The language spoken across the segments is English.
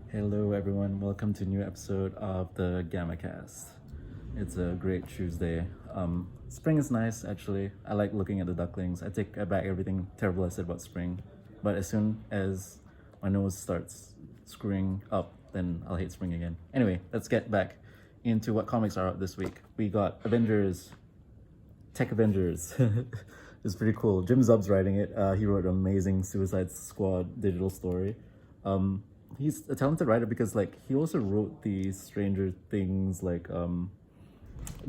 Hello, everyone. Welcome to a new episode of the Gammacast. It's a great Tuesday. Spring is nice, actually. I like looking at the ducklings. I take back everything terrible I said about spring. But as soon as my nose starts screwing up, then I'll hate spring again. Anyway, let's get back into what comics are out this week. We got Avengers, Tech Avengers. It's pretty cool. Jim Zub's writing it. He wrote an amazing Suicide Squad digital story. He's a talented writer because he also wrote the Stranger Things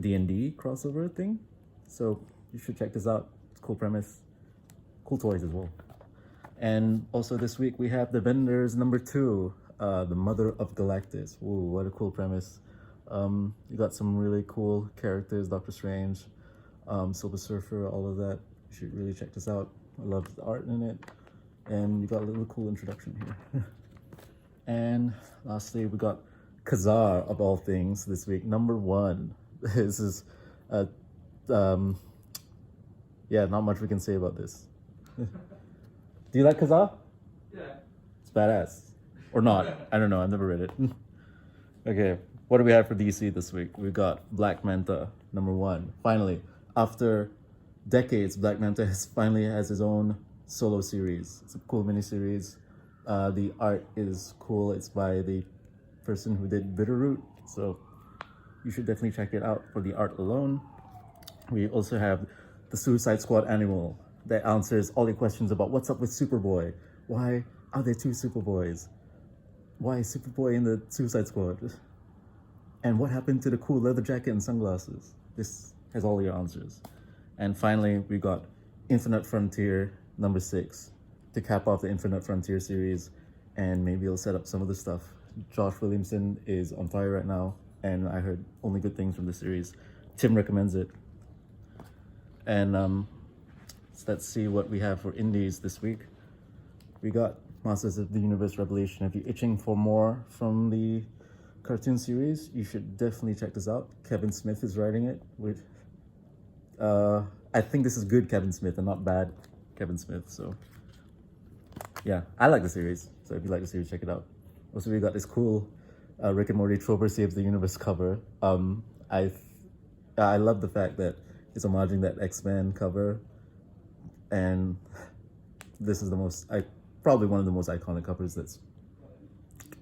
D&D crossover thing. So you should check this out. It's a cool premise, cool toys as well. And also this week we have The Vendors #2, the Mother of Galactus. Ooh, what a cool premise. You got some really cool characters, Doctor Strange, Silver Surfer, all of that. You should really check this out. I love the art in it. And you got a little cool introduction here. And lastly, we got Kazar, of all things, this week, #1. This is, yeah, not much we can say about this. Do you like Kazar? Yeah. It's badass. Or not. I don't know. I've never read it. Okay, what do we have for DC this week? We got Black Manta, #1. Finally, after decades, Black Manta finally has his own solo series. It's a cool miniseries. The art is cool. It's by the person who did Bitterroot, so you should definitely check it out for the art alone. We also have the Suicide Squad animal that answers all your questions about what's up with Superboy. Why are there two Superboys? Why is Superboy in the Suicide Squad? And what happened to the cool leather jacket and sunglasses? This has all your answers. And finally, we got Infinite Frontier #6 to cap off the Infinite Frontier series, and maybe it'll set up some of the stuff. Josh Williamson is on fire right now, and I heard only good things from the series. Tim recommends it. And so let's see what we have for indies this week. We got Masters of the Universe Revelation. If you're itching for more from the cartoon series, you should definitely check this out. Kevin Smith is writing it with I think this is good Kevin Smith and not bad Kevin Smith. So yeah, I like the series. So if you like the series, check it out. Also, we got this cool Rick and Morty Trover Saves the Universe cover. I love the fact that it's homaging that X-Men cover, and this is probably one of the most iconic covers that's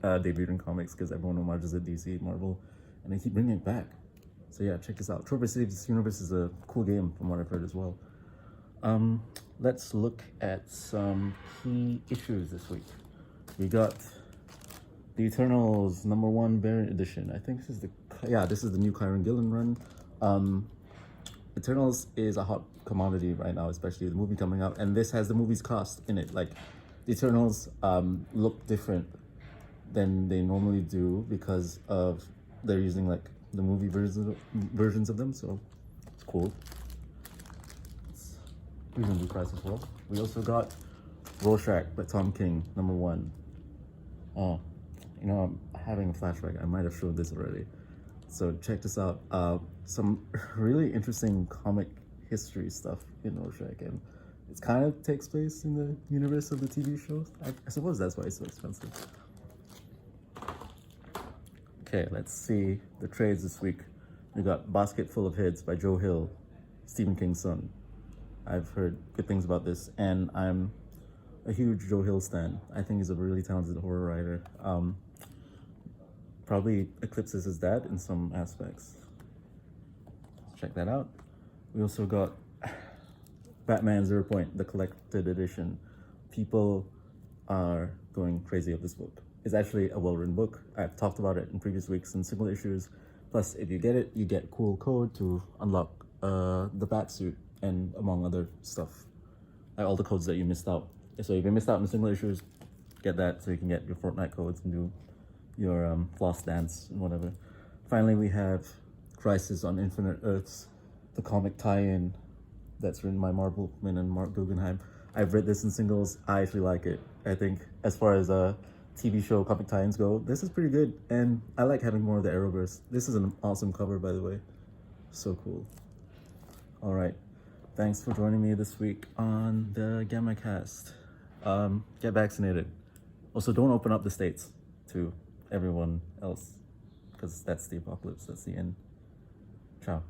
debuted in comics, because everyone homages it, DC, Marvel, and they keep bringing it back. So yeah, check this out. Trover Saves the Universe is a cool game from what I've heard as well. Let's look at some key issues this week. We got the Eternals #1 variant edition. I think this is the new Kieron Gillen run. Eternals is a hot commodity right now, especially the movie coming out, and this has the movie's cast in it. The Eternals look different than they normally do because of they're using the movie versions of them, so it's cool. It's reasonably priced as well. We also got Rorschach by Tom King #1. Oh, I'm having a flashback. I might have showed this already. So check this out. Some really interesting comic history stuff in Rorschach, and it kind of takes place in the universe of the TV show. I suppose that's why it's so expensive. Okay, let's see the trades this week. We got Basket Full of Heads by Joe Hill, Stephen King's son. I've heard good things about this, and I'm a huge Joe Hill stan. I think he's a really talented horror writer. Probably eclipses his dad in some aspects. Check that out. We also got Batman 0 Point, the collected edition. People are going crazy of this book. It's actually a well-written book. I've talked about it in previous weeks in single issues. Plus, if you get it, you get a cool code to unlock the Batsuit and among other stuff. All the codes that you missed out. So if you missed out on the single issues, get that so you can get your Fortnite codes and do your floss dance and whatever. Finally, we have Crisis on Infinite Earths, the comic tie-in that's written by Mark Bookman and Mark Guggenheim. I've read this in singles. I actually like it. I think as far as TV show comic tie-ins go, this is pretty good, and I like having more of the Arrowverse. This is an awesome cover, by the way. So cool. All right. Thanks for joining me this week on the Gammacast. Get vaccinated. Also, don't open up the states, too. everyone else, because that's the apocalypse. That's the end. Ciao.